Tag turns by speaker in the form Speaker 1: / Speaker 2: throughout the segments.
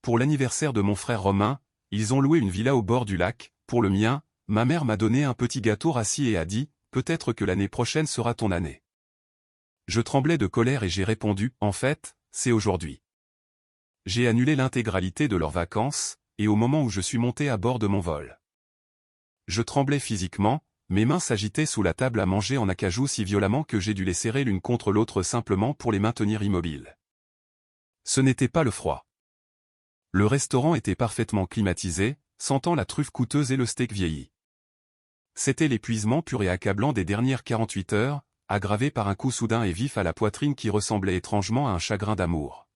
Speaker 1: pour l'anniversaire de mon frère Romain, ils ont loué une villa au bord du lac. Pour le mien, ma mère m'a donné un petit gâteau rassis et a dit, peut-être que l'année prochaine sera ton année. Je tremblais de colère et j'ai répondu, en fait, c'est aujourd'hui. J'ai annulé l'intégralité de leurs vacances, et au moment où je suis monté à bord de mon vol. Je tremblais physiquement, mes mains s'agitaient sous la table à manger en acajou si violemment que j'ai dû les serrer l'une contre l'autre simplement pour les maintenir immobiles. Ce n'était pas le froid. Le restaurant était parfaitement climatisé, sentant la truffe coûteuse et le steak vieilli. C'était l'épuisement pur et accablant des dernières 48 heures, aggravé par un coup soudain et vif à la poitrine qui ressemblait étrangement à un chagrin d'amour.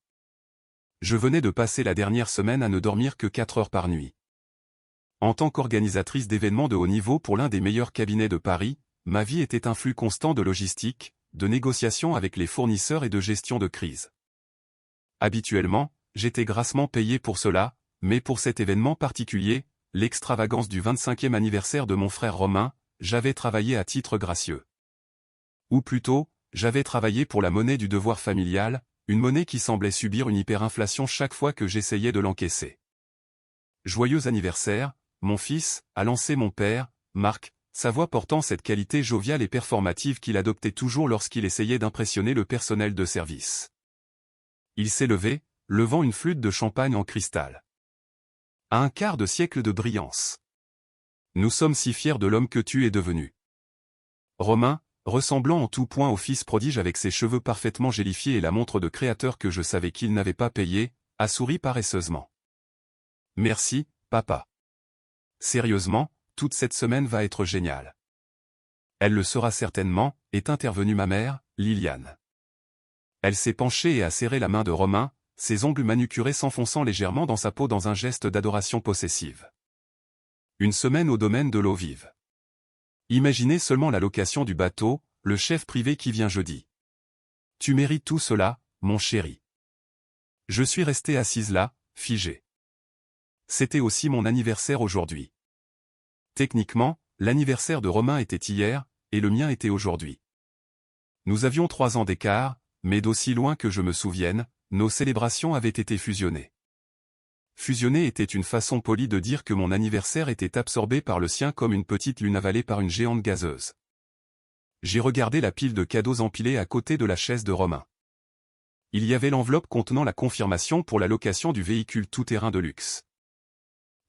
Speaker 1: Je venais de passer la dernière semaine à ne dormir que 4 heures par nuit. En tant qu'organisatrice d'événements de haut niveau pour l'un des meilleurs cabinets de Paris, ma vie était un flux constant de logistique, de négociations avec les fournisseurs et de gestion de crise. Habituellement, j'étais grassement payé pour cela, mais pour cet événement particulier, l'extravagance du 25e anniversaire de mon frère Romain, j'avais travaillé à titre gracieux. Ou plutôt, j'avais travaillé pour la monnaie du devoir familial, une monnaie qui semblait subir une hyperinflation chaque fois que j'essayais de l'encaisser. Joyeux anniversaire, mon fils, a lancé mon père, Marc, sa voix portant cette qualité joviale et performative qu'il adoptait toujours lorsqu'il essayait d'impressionner le personnel de service. Il s'est levé, levant une flûte de champagne en cristal. À un quart de siècle de brillance. Nous sommes si fiers de l'homme que tu es devenu. Romain, ressemblant en tout point au fils prodige avec ses cheveux parfaitement gélifiés et la montre de créateur que je savais qu'il n'avait pas payée, a souri paresseusement. Merci, papa. Sérieusement, toute cette semaine va être géniale. Elle le sera certainement, est intervenue ma mère, Liliane. Elle s'est penchée et a serré la main de Romain, ses ongles manucurés s'enfonçant légèrement dans sa peau dans un geste d'adoration possessive. Une semaine au domaine de l'eau vive. Imaginez seulement la location du bateau, le chef privé qui vient jeudi. Tu mérites tout cela, mon chéri. Je suis restée assise là, figée. C'était aussi mon anniversaire aujourd'hui. Techniquement, l'anniversaire de Romain était hier, et le mien était aujourd'hui. Nous avions 3 ans d'écart, mais d'aussi loin que je me souvienne, nos célébrations avaient été fusionnées. Fusionner était une façon polie de dire que mon anniversaire était absorbé par le sien comme une petite lune avalée par une géante gazeuse. J'ai regardé la pile de cadeaux empilés à côté de la chaise de Romain. Il y avait l'enveloppe contenant la confirmation pour la location du véhicule tout-terrain de luxe.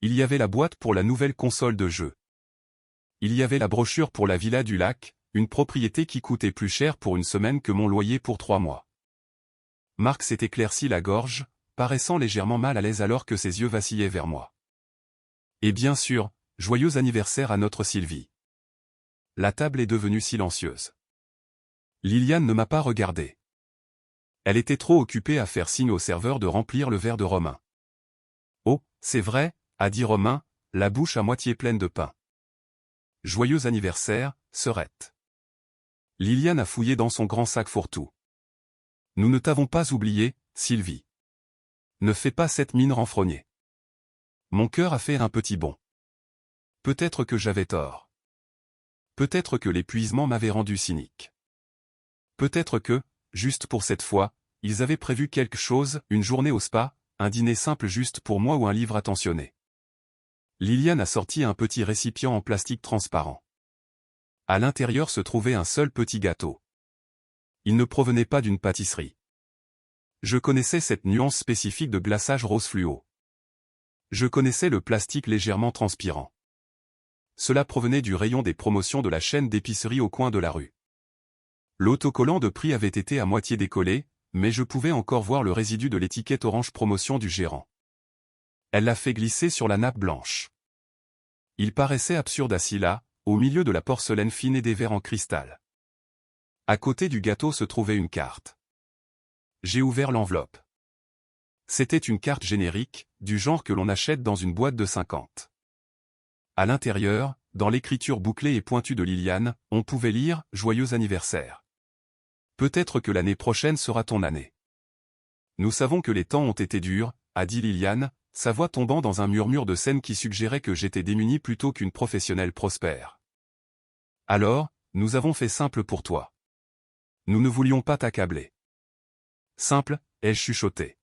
Speaker 1: Il y avait la boîte pour la nouvelle console de jeu. Il y avait la brochure pour la villa du lac, une propriété qui coûtait plus cher pour une semaine que mon loyer pour 3 mois. Marc s'est éclairci la gorge, paraissant légèrement mal à l'aise alors que ses yeux vacillaient vers moi. Et bien sûr, joyeux anniversaire à notre Sylvie. La table est devenue silencieuse. Liliane ne m'a pas regardé. Elle était trop occupée à faire signe au serveur de remplir le verre de Romain. Oh, c'est vrai, a dit Romain, la bouche à moitié pleine de pain. Joyeux anniversaire, sœurette. Liliane a fouillé dans son grand sac fourre-tout. Nous ne t'avons pas oublié, Sylvie. Ne fais pas cette mine renfrognée. Mon cœur a fait un petit bond. Peut-être que j'avais tort. Peut-être que l'épuisement m'avait rendu cynique. Peut-être que, juste pour cette fois, ils avaient prévu quelque chose, une journée au spa, un dîner simple juste pour moi ou un livre attentionné. Liliane a sorti un petit récipient en plastique transparent. À l'intérieur se trouvait un seul petit gâteau. Il ne provenait pas d'une pâtisserie. Je connaissais cette nuance spécifique de glaçage rose fluo. Je connaissais le plastique légèrement transpirant. Cela provenait du rayon des promotions de la chaîne d'épicerie au coin de la rue. L'autocollant de prix avait été à moitié décollé, mais je pouvais encore voir le résidu de l'étiquette orange promotion du gérant. Elle l'a fait glisser sur la nappe blanche. Il paraissait absurde assis là, au milieu de la porcelaine fine et des verres en cristal. À côté du gâteau se trouvait une carte. J'ai ouvert l'enveloppe. C'était une carte générique, du genre que l'on achète dans une boîte de 50. À l'intérieur, dans l'écriture bouclée et pointue de Liliane, on pouvait lire « Joyeux anniversaire ». Peut-être que l'année prochaine sera ton année. Nous savons que les temps ont été durs, a dit Liliane, sa voix tombant dans un murmure de scène qui suggérait que j'étais démunie plutôt qu'une professionnelle prospère. Alors, nous avons fait simple pour toi. Nous ne voulions pas t'accabler. Simple, ai-je chuchoté.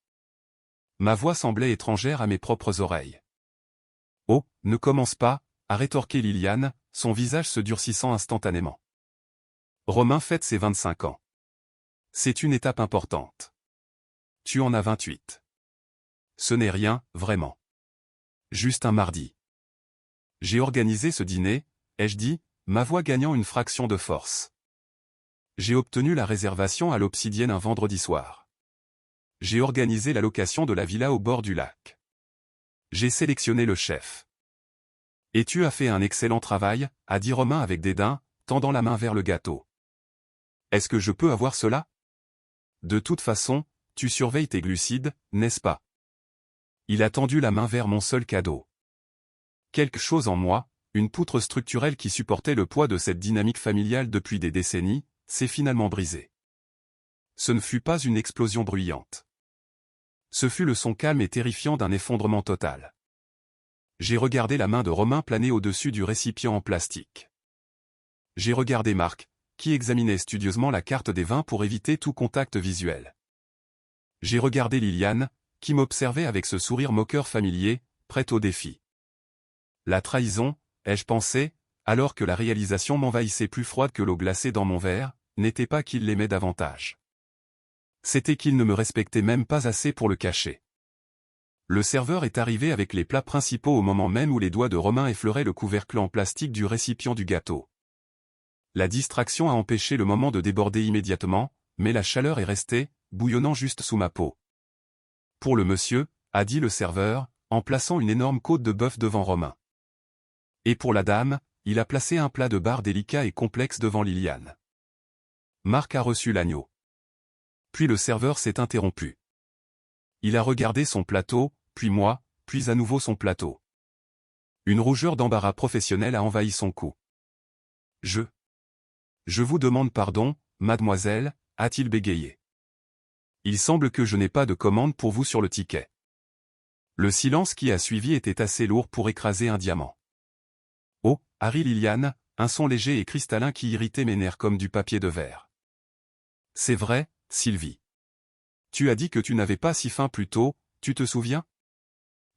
Speaker 1: Ma voix semblait étrangère à mes propres oreilles. Oh, ne commence pas, a rétorqué Liliane, son visage se durcissant instantanément. Romain fête ses 25 ans. C'est une étape importante. Tu en as 28. Ce n'est rien, vraiment. Juste un mardi. J'ai organisé ce dîner, ai-je dit, ma voix gagnant une fraction de force. J'ai obtenu la réservation à l'Obsidienne un vendredi soir. J'ai organisé la location de la villa au bord du lac. J'ai sélectionné le chef. Et tu as fait un excellent travail, a dit Romain avec dédain, tendant la main vers le gâteau. Est-ce que je peux avoir cela? De toute façon, tu surveilles tes glucides, n'est-ce pas? Il a tendu la main vers mon seul cadeau. Quelque chose en moi, une poutre structurelle qui supportait le poids de cette dynamique familiale depuis des décennies, s'est finalement brisée. Ce ne fut pas une explosion bruyante. Ce fut le son calme et terrifiant d'un effondrement total. J'ai regardé la main de Romain planer au-dessus du récipient en plastique. J'ai regardé Marc, qui examinait studieusement la carte des vins pour éviter tout contact visuel. J'ai regardé Liliane, qui m'observait avec ce sourire moqueur familier, prête au défi. La trahison, ai-je pensé, alors que la réalisation m'envahissait plus froide que l'eau glacée dans mon verre, n'était pas qu'il l'aimait davantage. C'était qu'il ne me respectait même pas assez pour le cacher. Le serveur est arrivé avec les plats principaux au moment même où les doigts de Romain effleuraient le couvercle en plastique du récipient du gâteau. La distraction a empêché le moment de déborder immédiatement, mais la chaleur est restée, bouillonnant juste sous ma peau. Pour le monsieur, a dit le serveur, en plaçant une énorme côte de bœuf devant Romain. Et pour la dame, il a placé un plat de bar délicat et complexe devant Liliane. Marc a reçu l'agneau. Puis le serveur s'est interrompu. Il a regardé son plateau, puis moi, puis à nouveau son plateau. Une rougeur d'embarras professionnel a envahi son cou. Je vous demande pardon, mademoiselle, a-t-il bégayé. Il semble que je n'ai pas de commande pour vous sur le ticket. Le silence qui a suivi était assez lourd pour écraser un diamant. Oh, Harry Liliane, un son léger et cristallin qui irritait mes nerfs comme du papier de verre. C'est vrai, Sylvie. Tu as dit que tu n'avais pas si faim plus tôt, tu te souviens?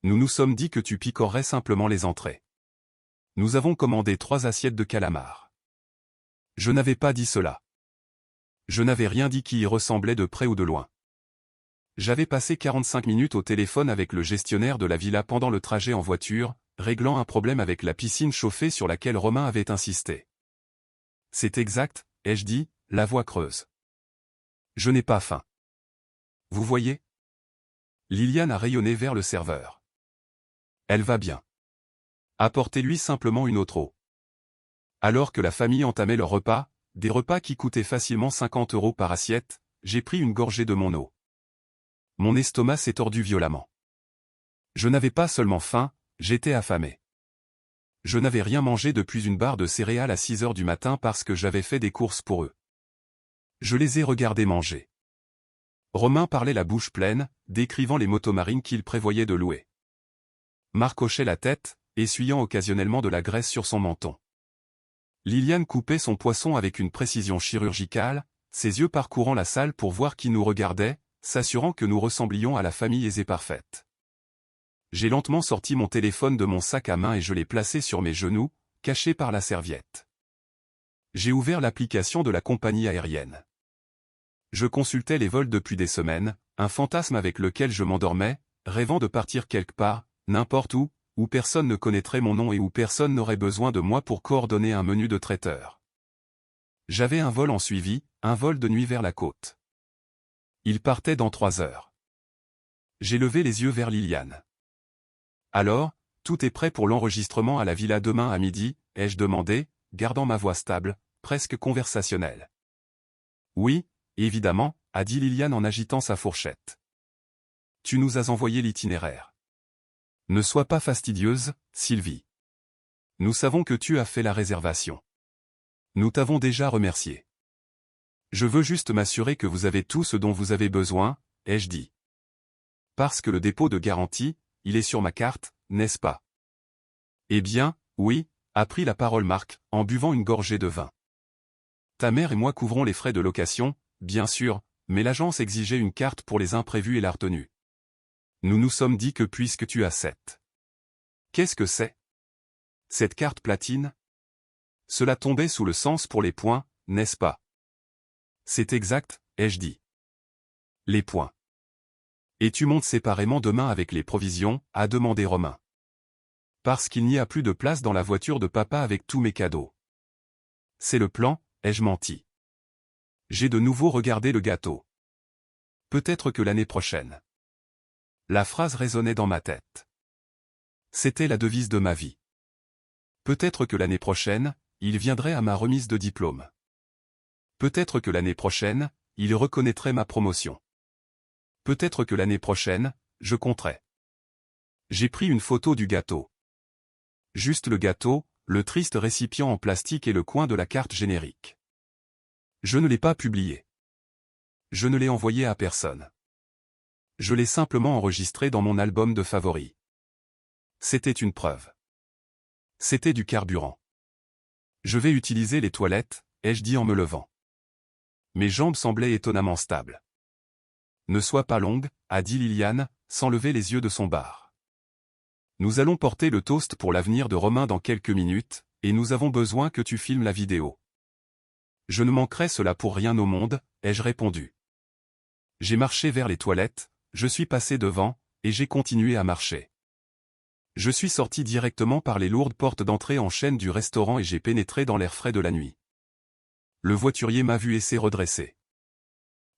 Speaker 1: Nous nous sommes dit que tu picorerais simplement les entrées. Nous avons commandé 3 assiettes de calamars. Je n'avais pas dit cela. Je n'avais rien dit qui y ressemblait de près ou de loin. J'avais passé 45 minutes au téléphone avec le gestionnaire de la villa pendant le trajet en voiture, réglant un problème avec la piscine chauffée sur laquelle Romain avait insisté. C'est exact, ai-je dit, la voix creuse. Je n'ai pas faim. Vous voyez? Liliane a rayonné vers le serveur. Elle va bien. Apportez-lui simplement une autre eau. Alors que la famille entamait leur repas, des repas qui coûtaient facilement 50 € par assiette, j'ai pris une gorgée de mon eau. Mon estomac s'est tordu violemment. Je n'avais pas seulement faim, j'étais affamé. Je n'avais rien mangé depuis une barre de céréales à 6 heures du matin parce que j'avais fait des courses pour eux. Je les ai regardés manger. Romain parlait la bouche pleine, décrivant les motomarines qu'il prévoyait de louer. Marc hochait la tête, essuyant occasionnellement de la graisse sur son menton. Liliane coupait son poisson avec une précision chirurgicale, ses yeux parcourant la salle pour voir qui nous regardait, s'assurant que nous ressemblions à la famille aisée parfaite. J'ai lentement sorti mon téléphone de mon sac à main et je l'ai placé sur mes genoux, caché par la serviette. J'ai ouvert l'application de la compagnie aérienne. Je consultais les vols depuis des semaines, un fantasme avec lequel je m'endormais, rêvant de partir quelque part, n'importe où personne ne connaîtrait mon nom et où personne n'aurait besoin de moi pour coordonner un menu de traiteur. J'avais un vol en suivi, un vol de nuit vers la côte. Il partait dans 3 heures. J'ai levé les yeux vers Liliane. Alors, tout est prêt pour l'enregistrement à la villa demain à midi, ai-je demandé, gardant ma voix stable, presque conversationnelle. Oui, évidemment, a dit Liliane en agitant sa fourchette. Tu nous as envoyé l'itinéraire. Ne sois pas fastidieuse, Sylvie. Nous savons que tu as fait la réservation. Nous t'avons déjà remercié. Je veux juste m'assurer que vous avez tout ce dont vous avez besoin, ai-je dit. Parce que le dépôt de garantie, il est sur ma carte, n'est-ce pas? Eh bien, oui, a pris la parole Marc, en buvant une gorgée de vin. Ta mère et moi couvrons les frais de location, bien sûr, mais l'agence exigeait une carte pour les imprévus et la retenue. Nous nous sommes dit que puisque tu as cette... Qu'est-ce que c'est? Cette carte platine? Cela tombait sous le sens pour les points, n'est-ce pas? C'est exact, ai-je dit. Les points. Et tu montes séparément demain avec les provisions, a demandé Romain. Parce qu'il n'y a plus de place dans la voiture de papa avec tous mes cadeaux. C'est le plan, ai-je menti. J'ai de nouveau regardé le gâteau. Peut-être que l'année prochaine. La phrase résonnait dans ma tête. C'était la devise de ma vie. Peut-être que l'année prochaine, il viendrait à ma remise de diplôme. Peut-être que l'année prochaine, il reconnaîtrait ma promotion. Peut-être que l'année prochaine, je compterai. J'ai pris une photo du gâteau. Juste le gâteau, le triste récipient en plastique et le coin de la carte générique. Je ne l'ai pas publié. Je ne l'ai envoyé à personne. Je l'ai simplement enregistré dans mon album de favoris. C'était une preuve. C'était du carburant. Je vais utiliser les toilettes, ai-je dit en me levant. Mes jambes semblaient étonnamment stables. Ne sois pas longue, a dit Liliane, sans lever les yeux de son bar. Nous allons porter le toast pour l'avenir de Romain dans quelques minutes, et nous avons besoin que tu filmes la vidéo. Je ne manquerai cela pour rien au monde, ai-je répondu. J'ai marché vers les toilettes, je suis passé devant, et j'ai continué à marcher. Je suis sorti directement par les lourdes portes d'entrée en chaîne du restaurant et j'ai pénétré dans l'air frais de la nuit. Le voiturier m'a vu et s'est redressé.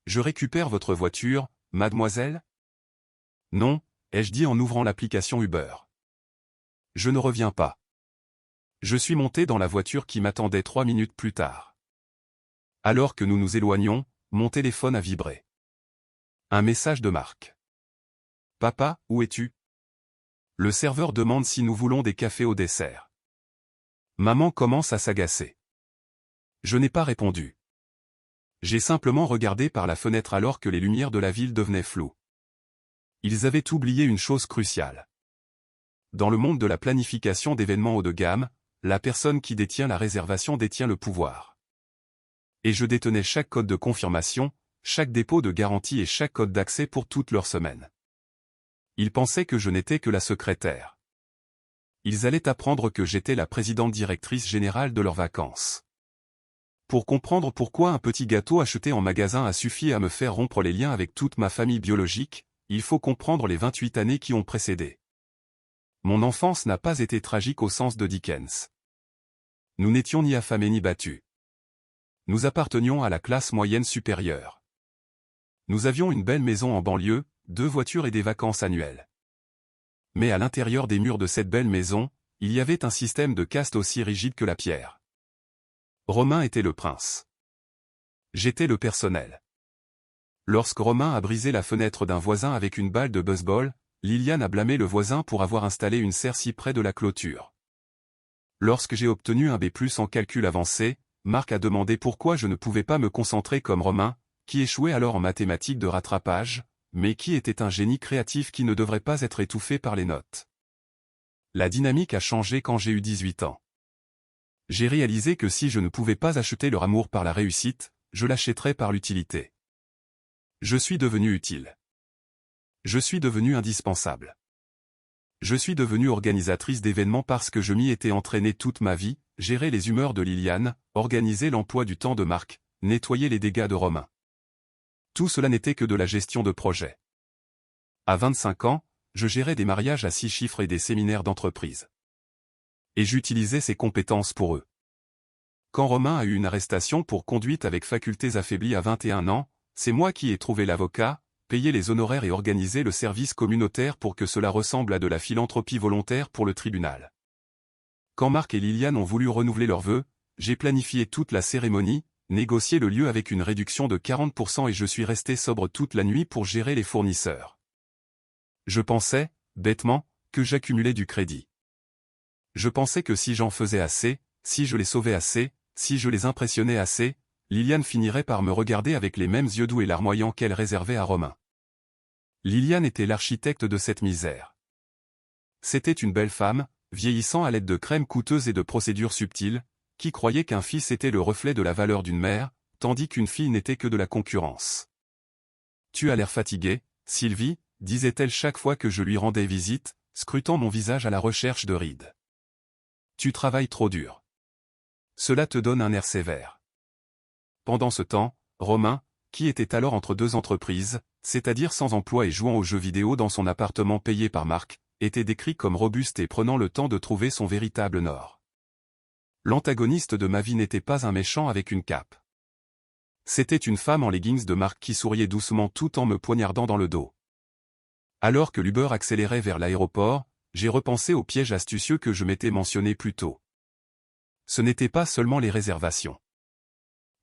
Speaker 1: Je récupère votre voiture, mademoiselle? Non, ai-je dit en ouvrant l'application Uber. Je ne reviens pas. Je suis monté dans la voiture qui m'attendait 3 minutes plus tard. Alors que nous nous éloignions, mon téléphone a vibré. Un message de Marc. Papa, où es-tu? Le serveur demande si nous voulons des cafés au dessert. Maman commence à s'agacer. Je n'ai pas répondu. J'ai simplement regardé par la fenêtre alors que les lumières de la ville devenaient floues. Ils avaient oublié une chose cruciale. Dans le monde de la planification d'événements haut de gamme, la personne qui détient la réservation détient le pouvoir. Et je détenais chaque code de confirmation, chaque dépôt de garantie et chaque code d'accès pour toute leur semaine. Ils pensaient que je n'étais que la secrétaire. Ils allaient apprendre que j'étais la présidente directrice générale de leurs vacances. Pour comprendre pourquoi un petit gâteau acheté en magasin a suffi à me faire rompre les liens avec toute ma famille biologique, il faut comprendre les 28 années qui ont précédé. Mon enfance n'a pas été tragique au sens de Dickens. Nous n'étions ni affamés ni battus. Nous appartenions à la classe moyenne supérieure. Nous avions une belle maison en banlieue, 2 voitures et des vacances annuelles. Mais à l'intérieur des murs de cette belle maison, il y avait un système de caste aussi rigide que la pierre. Romain était le prince. J'étais le personnel. Lorsque Romain a brisé la fenêtre d'un voisin avec une balle de baseball, Liliane a blâmé le voisin pour avoir installé une serre si près de la clôture. Lorsque j'ai obtenu un B+ en calcul avancé, Marc a demandé pourquoi je ne pouvais pas me concentrer comme Romain, qui échouait alors en mathématiques de rattrapage, mais qui était un génie créatif qui ne devrait pas être étouffé par les notes. La dynamique a changé quand j'ai eu 18 ans. J'ai réalisé que si je ne pouvais pas acheter leur amour par la réussite, je l'achèterais par l'utilité. Je suis devenu utile. Je suis devenu indispensable. Je suis devenue organisatrice d'événements parce que je m'y étais entraîné toute ma vie, gérer les humeurs de Liliane, organiser l'emploi du temps de Marc, nettoyer les dégâts de Romain. Tout cela n'était que de la gestion de projet. À 25 ans, je gérais des mariages à 6 chiffres et des séminaires d'entreprise. Et j'utilisais ces compétences pour eux. Quand Romain a eu une arrestation pour conduite avec facultés affaiblies à 21 ans, c'est moi qui ai trouvé l'avocat, payé les honoraires et organisé le service communautaire pour que cela ressemble à de la philanthropie volontaire pour le tribunal. Quand Marc et Liliane ont voulu renouveler leurs vœux, j'ai planifié toute la cérémonie, négocié le lieu avec une réduction de 40% et je suis resté sobre toute la nuit pour gérer les fournisseurs. Je pensais, bêtement, que j'accumulais du crédit. Je pensais que si j'en faisais assez, si je les sauvais assez, si je les impressionnais assez, Liliane finirait par me regarder avec les mêmes yeux doux et larmoyants qu'elle réservait à Romain. Liliane était l'architecte de cette misère. C'était une belle femme, vieillissant à l'aide de crèmes coûteuses et de procédures subtiles, qui croyait qu'un fils était le reflet de la valeur d'une mère, tandis qu'une fille n'était que de la concurrence. Tu as l'air fatiguée, Sylvie, disait-elle chaque fois que je lui rendais visite, scrutant mon visage à la recherche de rides. Tu travailles trop dur. Cela te donne un air sévère. Pendant ce temps, Romain, qui était alors entre deux entreprises, c'est-à-dire sans emploi et jouant aux jeux vidéo dans son appartement payé par Marc, était décrit comme robuste et prenant le temps de trouver son véritable nord. L'antagoniste de ma vie n'était pas un méchant avec une cape. C'était une femme en leggings de Marc qui souriait doucement tout en me poignardant dans le dos. Alors que l'Uber accélérait vers l'aéroport, j'ai repensé au piège astucieux que je m'étais mentionné plus tôt. Ce n'était pas seulement les réservations.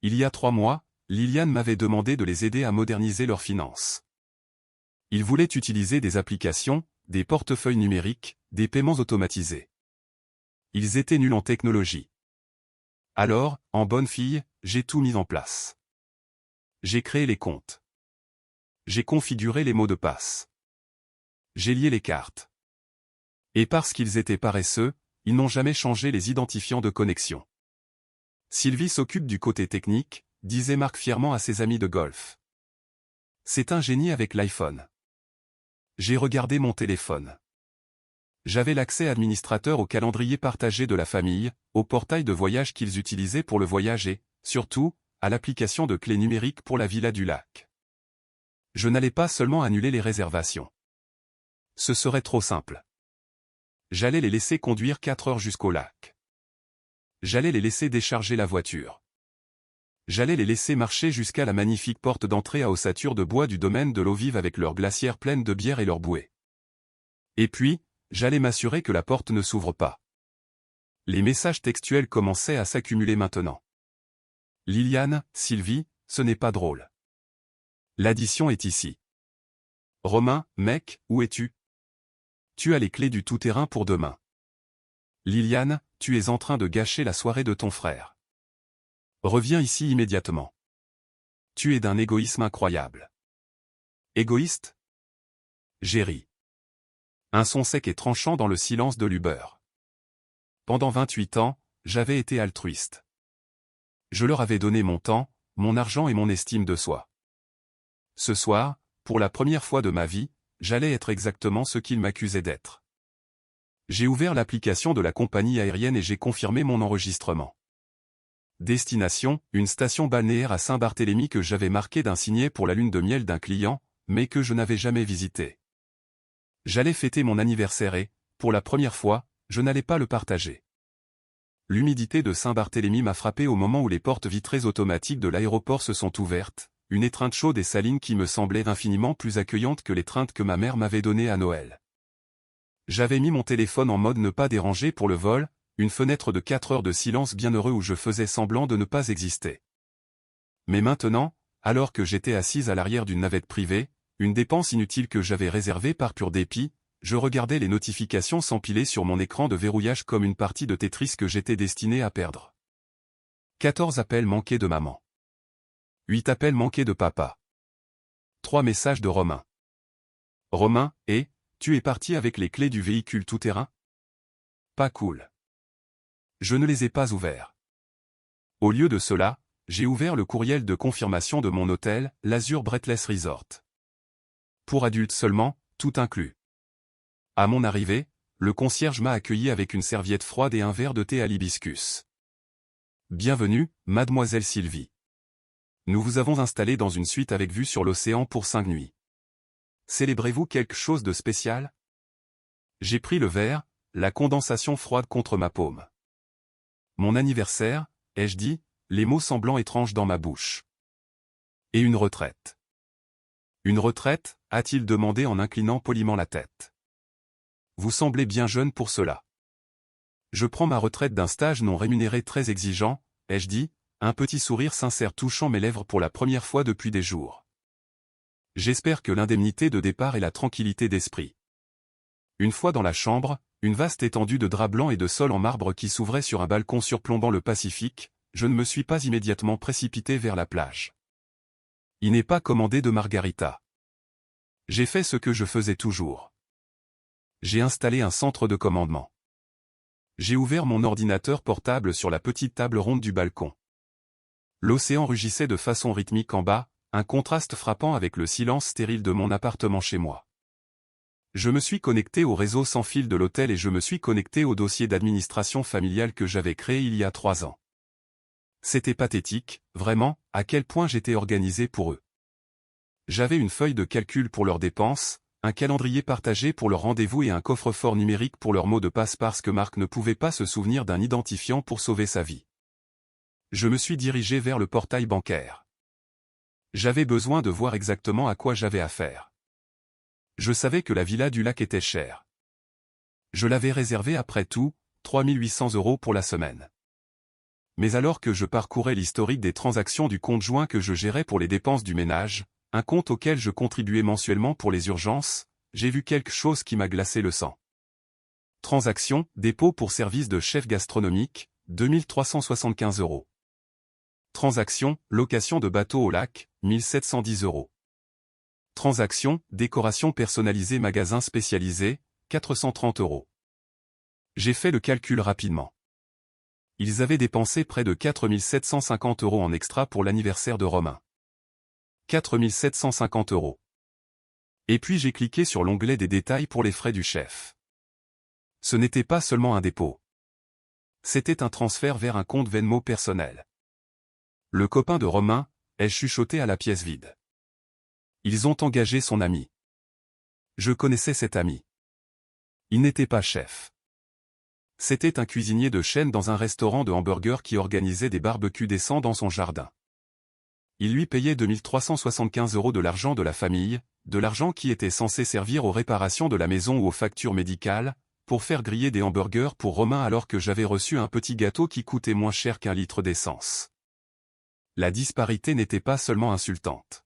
Speaker 1: Il y a 3 mois, Liliane m'avait demandé de les aider à moderniser leurs finances. Ils voulaient utiliser des applications, des portefeuilles numériques, des paiements automatisés. Ils étaient nuls en technologie. Alors, en bonne fille, j'ai tout mis en place. J'ai créé les comptes. J'ai configuré les mots de passe. J'ai lié les cartes. Et parce qu'ils étaient paresseux, ils n'ont jamais changé les identifiants de connexion. Sylvie s'occupe du côté technique, disait Marc fièrement à ses amis de golf. C'est un génie avec l'iPhone. J'ai regardé mon téléphone. J'avais l'accès administrateur au calendrier partagé de la famille, au portail de voyage qu'ils utilisaient pour le voyage et, surtout, à l'application de clés numériques pour la villa du lac. Je n'allais pas seulement annuler les réservations. Ce serait trop simple. J'allais les laisser conduire 4 heures jusqu'au lac. J'allais les laisser décharger la voiture. J'allais les laisser marcher jusqu'à la magnifique porte d'entrée à ossature de bois du domaine de l'eau vive avec leurs glacières pleines de bière et leurs bouées. Et puis, j'allais m'assurer que la porte ne s'ouvre pas. Les messages textuels commençaient à s'accumuler maintenant. Liliane, Sylvie, ce n'est pas drôle. L'addition est ici. Romain, mec, où es-tu? Tu as les clés du tout-terrain pour demain. Liliane, tu es en train de gâcher la soirée de ton frère. Reviens ici immédiatement. Tu es d'un égoïsme incroyable. Égoïste? J'ai ri. Un son sec et tranchant dans le silence de l'Uber. Pendant 28 ans, j'avais été altruiste. Je leur avais donné mon temps, mon argent et mon estime de soi. Ce soir, pour la première fois de ma vie, j'allais être exactement ce qu'ils m'accusaient d'être. J'ai ouvert l'application de la compagnie aérienne et j'ai confirmé mon enregistrement. Destination, une station balnéaire à Saint-Barthélemy que j'avais marquée d'un signet pour la lune de miel d'un client, mais que je n'avais jamais visité. J'allais fêter mon anniversaire et, pour la première fois, je n'allais pas le partager. L'humidité de Saint-Barthélemy m'a frappé au moment où les portes vitrées automatiques de l'aéroport se sont ouvertes, une étreinte chaude et saline qui me semblait infiniment plus accueillante que l'étreinte que ma mère m'avait donnée à Noël. J'avais mis mon téléphone en mode ne pas déranger pour le vol, une fenêtre de 4 heures de silence bienheureux où je faisais semblant de ne pas exister. Mais maintenant, alors que j'étais assise à l'arrière d'une navette privée, une dépense inutile que j'avais réservée par pur dépit, je regardais les notifications s'empiler sur mon écran de verrouillage comme une partie de Tetris que j'étais destiné à perdre. 14 appels manqués de maman. 8 appels manqués de papa. 3 messages de Romain. Romain, tu es parti avec les clés du véhicule tout-terrain? Pas cool. Je ne les ai pas ouverts. Au lieu de cela, j'ai ouvert le courriel de confirmation de mon hôtel, l'Azur Breathless Resort. Pour adultes seulement, tout inclus. À mon arrivée, le concierge m'a accueilli avec une serviette froide et un verre de thé à l'hibiscus. Bienvenue, mademoiselle Sylvie. Nous vous avons installé dans une suite avec vue sur l'océan pour 5 nuits. Célébrez-vous quelque chose de spécial? J'ai pris le verre, la condensation froide contre ma paume. Mon anniversaire, ai-je dit, les mots semblant étranges dans ma bouche. Et une retraite. Une retraite, a-t-il demandé en inclinant poliment la tête. Vous semblez bien jeune pour cela. Je prends ma retraite d'un stage non rémunéré très exigeant, ai-je dit, un petit sourire sincère touchant mes lèvres pour la première fois depuis des jours. J'espère que l'indemnité de départ est la tranquillité d'esprit. Une fois dans la chambre, une vaste étendue de drap blanc et de sol en marbre qui s'ouvrait sur un balcon surplombant le Pacifique, je ne me suis pas immédiatement précipité vers la plage. Il n'est pas commandé de margarita. J'ai fait ce que je faisais toujours. J'ai installé un centre de commandement. J'ai ouvert mon ordinateur portable sur la petite table ronde du balcon. L'océan rugissait de façon rythmique en bas, un contraste frappant avec le silence stérile de mon appartement chez moi. Je me suis connecté au réseau sans fil de l'hôtel et je me suis connecté au dossier d'administration familiale que j'avais créé il y a 3 ans. C'était pathétique, vraiment, à quel point j'étais organisé pour eux. J'avais une feuille de calcul pour leurs dépenses, un calendrier partagé pour leurs rendez-vous et un coffre-fort numérique pour leur mot de passe parce que Marc ne pouvait pas se souvenir d'un identifiant pour sauver sa vie. Je me suis dirigé vers le portail bancaire. J'avais besoin de voir exactement à quoi j'avais affaire. Je savais que la villa du lac était chère. Je l'avais réservée après tout, 3 800 € pour la semaine. Mais alors que je parcourais l'historique des transactions du compte joint que je gérais pour les dépenses du ménage, un compte auquel je contribuais mensuellement pour les urgences, j'ai vu quelque chose qui m'a glacé le sang. Transaction, dépôt pour service de chef gastronomique, 2375 €. Transaction, location de bateau au lac, 1710 €. Transaction, décoration personnalisée magasin spécialisé, 430 €. J'ai fait le calcul rapidement. Ils avaient dépensé près de 4 750 € en extra pour l'anniversaire de Romain. 4 750 €. Et puis j'ai cliqué sur l'onglet des détails pour les frais du chef. Ce n'était pas seulement un dépôt. C'était un transfert vers un compte Venmo personnel. Le copain de Romain, ai-je chuchoté à la pièce vide. Ils ont engagé son ami. Je connaissais cet ami. Il n'était pas chef. C'était un cuisinier de chaîne dans un restaurant de hamburgers qui organisait des barbecues décents dans son jardin. Il lui payait 2375 € de l'argent de la famille, de l'argent qui était censé servir aux réparations de la maison ou aux factures médicales, pour faire griller des hamburgers pour Romain alors que j'avais reçu un petit gâteau qui coûtait moins cher qu'1 litre d'essence. La disparité n'était pas seulement insultante.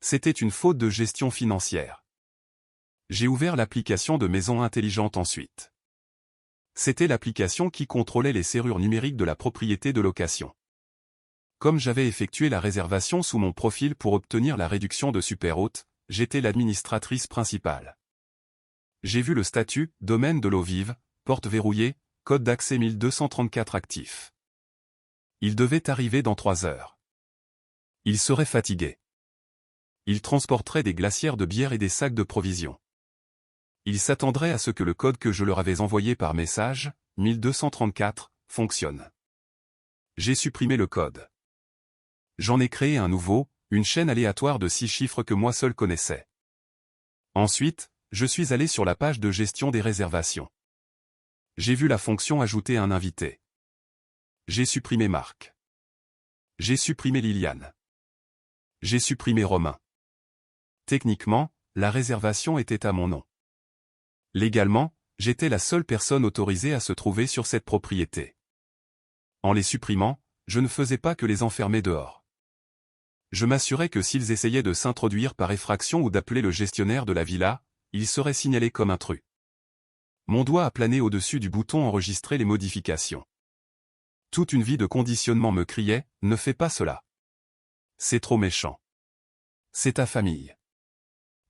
Speaker 1: C'était une faute de gestion financière. J'ai ouvert l'application de Maison Intelligente ensuite. C'était l'application qui contrôlait les serrures numériques de la propriété de location. Comme j'avais effectué la réservation sous mon profil pour obtenir la réduction de superhôte, j'étais l'administratrice principale. J'ai vu le statut, domaine de l'eau vive, porte verrouillée, code d'accès 1234 actif. Il devait arriver dans 3 heures. Il serait fatigué. Il transporterait des glacières de bière et des sacs de provisions. Il s'attendrait à ce que le code que je leur avais envoyé par message, 1234, fonctionne. J'ai supprimé le code. J'en ai créé un nouveau, une chaîne aléatoire de 6 chiffres que moi seul connaissais. Ensuite, je suis allé sur la page de gestion des réservations. J'ai vu la fonction ajouter un invité. J'ai supprimé Marc. J'ai supprimé Liliane. J'ai supprimé Romain. Techniquement, la réservation était à mon nom. Légalement, j'étais la seule personne autorisée à se trouver sur cette propriété. En les supprimant, je ne faisais pas que les enfermer dehors. Je m'assurais que s'ils essayaient de s'introduire par effraction ou d'appeler le gestionnaire de la villa, ils seraient signalés comme intrus. Mon doigt a plané au-dessus du bouton enregistrer les modifications. Toute une vie de conditionnement me criait, ne fais pas cela. C'est trop méchant. C'est ta famille.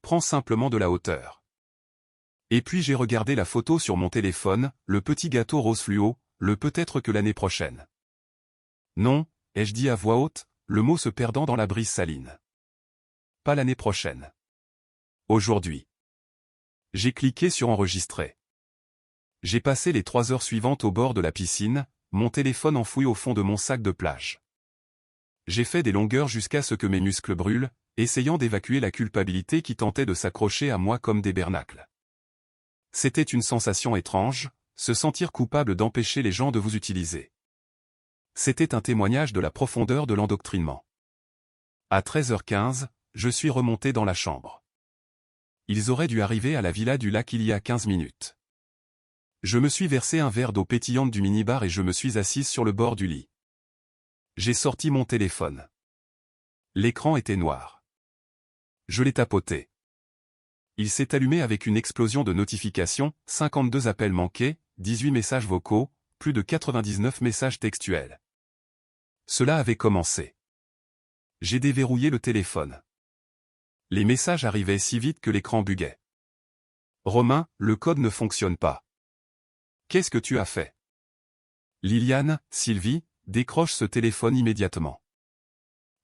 Speaker 1: Prends simplement de la hauteur. Et puis j'ai regardé la photo sur mon téléphone, le petit gâteau rose fluo, le peut-être que l'année prochaine. Non, ai-je dit à voix haute, le mot se perdant dans la brise saline. Pas l'année prochaine. Aujourd'hui. J'ai cliqué sur enregistrer. J'ai passé les 3 heures suivantes au bord de la piscine, mon téléphone enfoui au fond de mon sac de plage. J'ai fait des longueurs jusqu'à ce que mes muscles brûlent, essayant d'évacuer la culpabilité qui tentait de s'accrocher à moi comme des bernacles. C'était une sensation étrange, se sentir coupable d'empêcher les gens de vous utiliser. C'était un témoignage de la profondeur de l'endoctrinement. À 13h15, je suis remonté dans la chambre. Ils auraient dû arriver à la villa du lac il y a 15 minutes. Je me suis versé un verre d'eau pétillante du minibar et je me suis assise sur le bord du lit. J'ai sorti mon téléphone. L'écran était noir. Je l'ai tapoté. Il s'est allumé avec une explosion de notifications, 52 appels manqués, 18 messages vocaux, plus de 99 messages textuels. Cela avait commencé. J'ai déverrouillé le téléphone. Les messages arrivaient si vite que l'écran buguait. Romain, le code ne fonctionne pas. Qu'est-ce que tu as fait? Liliane, Sylvie, décroche ce téléphone immédiatement.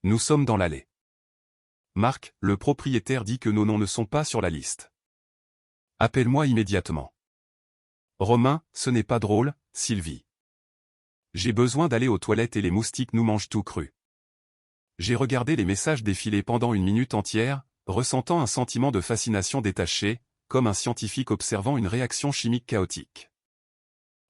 Speaker 1: Nous sommes dans l'allée. Marc, le propriétaire dit que nos noms ne sont pas sur la liste. Appelle-moi immédiatement. Romain, ce n'est pas drôle, Sylvie. J'ai besoin d'aller aux toilettes et les moustiques nous mangent tout cru. J'ai regardé les messages défiler pendant une minute entière, ressentant un sentiment de fascination détaché, comme un scientifique observant une réaction chimique chaotique.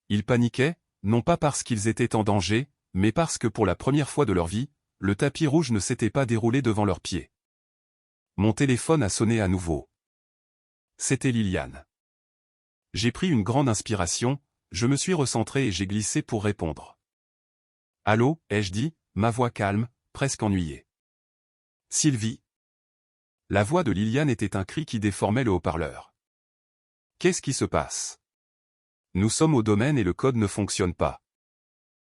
Speaker 1: Ils paniquaient, non pas parce qu'ils étaient en danger, mais parce que pour la première fois de leur vie, le tapis rouge ne s'était pas déroulé devant leurs pieds. Mon téléphone a sonné à nouveau. C'était Liliane. J'ai pris une grande inspiration, je me suis recentré et j'ai glissé pour répondre. Allô, ai-je dit, ma voix calme, presque ennuyée. Sylvie. La voix de Liliane était un cri qui déformait le haut-parleur. Qu'est-ce qui se passe? Nous sommes au domaine et le code ne fonctionne pas.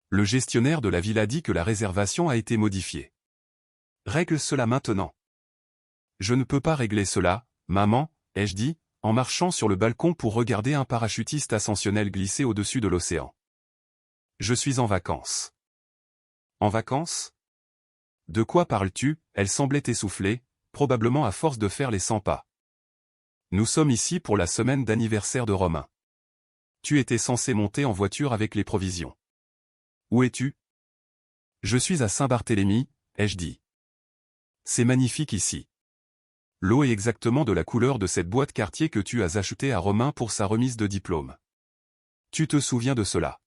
Speaker 1: Le gestionnaire de la ville a dit que la réservation a été modifiée. Règle cela maintenant. Je ne peux pas régler cela, maman, ai-je dit, en marchant sur le balcon pour regarder un parachutiste ascensionnel glisser au-dessus de l'océan. Je suis en vacances. En vacances? De quoi parles-tu? Elle semblait essoufflée, probablement à force de faire les 100 pas. Nous sommes ici pour la semaine d'anniversaire de Romain. Tu étais censé monter en voiture avec les provisions. Où es-tu? Je suis à Saint-Barthélemy, ai-je dit. C'est magnifique ici. L'eau est exactement de la couleur de cette boîte quartier que tu as achetée à Romain pour sa remise de diplôme. Tu te souviens de cela?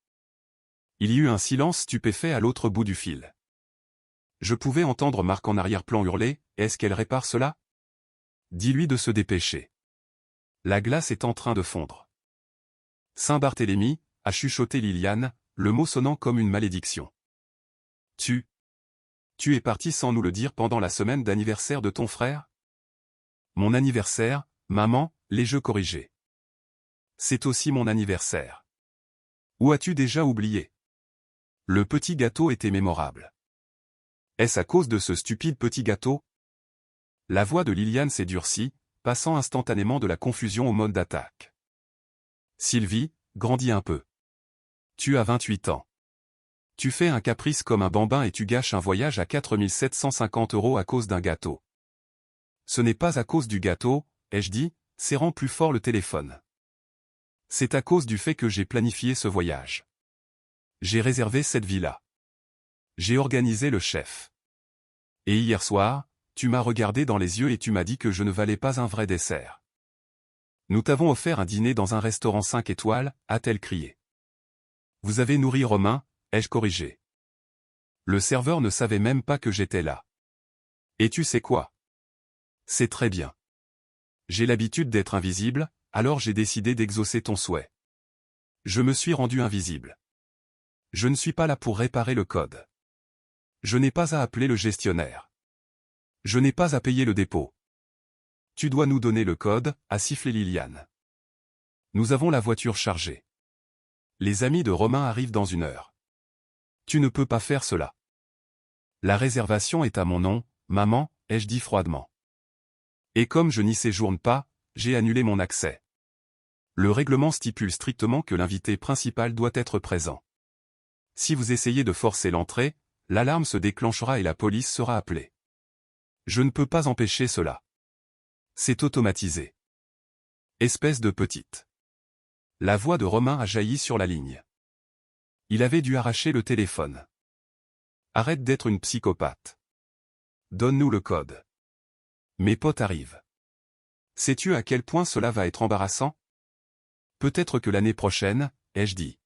Speaker 1: Il y eut un silence stupéfait à l'autre bout du fil. Je pouvais entendre Marc en arrière-plan hurler, « Est-ce qu'elle répare cela? » Dis-lui de se dépêcher. La glace est en train de fondre. Saint-Barthélemy, a chuchoté Liliane, le mot sonnant comme une malédiction. Tu es parti sans nous le dire pendant la semaine d'anniversaire de ton frère? Mon anniversaire, maman, les jeux corrigés. C'est aussi mon anniversaire. Où as-tu déjà oublié? Le petit gâteau était mémorable. Est-ce à cause de ce stupide petit gâteau? La voix de Liliane s'est durcie, passant instantanément de la confusion au mode d'attaque. Sylvie, grandis un peu. Tu as 28 ans. Tu fais un caprice comme un bambin et tu gâches un voyage à 4 750 € à cause d'un gâteau. Ce n'est pas à cause du gâteau, ai-je dit, serrant plus fort le téléphone. C'est à cause du fait que j'ai planifié ce voyage. J'ai réservé cette villa. J'ai organisé le chef. Et hier soir, tu m'as regardé dans les yeux et tu m'as dit que je ne valais pas un vrai dessert. Nous t'avons offert un dîner dans un restaurant 5 étoiles, a-t-elle crié. Vous avez nourri Romain, ai-je corrigé. Le serveur ne savait même pas que j'étais là. Et tu sais quoi? C'est très bien. J'ai l'habitude d'être invisible, alors j'ai décidé d'exaucer ton souhait. Je me suis rendu invisible. Je ne suis pas là pour réparer le code. Je n'ai pas à appeler le gestionnaire. Je n'ai pas à payer le dépôt. Tu dois nous donner le code, a sifflé Liliane. Nous avons la voiture chargée. Les amis de Romain arrivent dans 1 heure. Tu ne peux pas faire cela. La réservation est à mon nom, maman, ai-je dit froidement. Et comme je n'y séjourne pas, j'ai annulé mon accès. Le règlement stipule strictement que l'invité principal doit être présent. Si vous essayez de forcer l'entrée, l'alarme se déclenchera et la police sera appelée. Je ne peux pas empêcher cela. C'est automatisé. Espèce de petite. La voix de Romain a jailli sur la ligne. Il avait dû arracher le téléphone. Arrête d'être une psychopathe. Donne-nous le code. Mes potes arrivent. Sais-tu à quel point cela va être embarrassant? Peut-être que l'année prochaine, ai-je dit.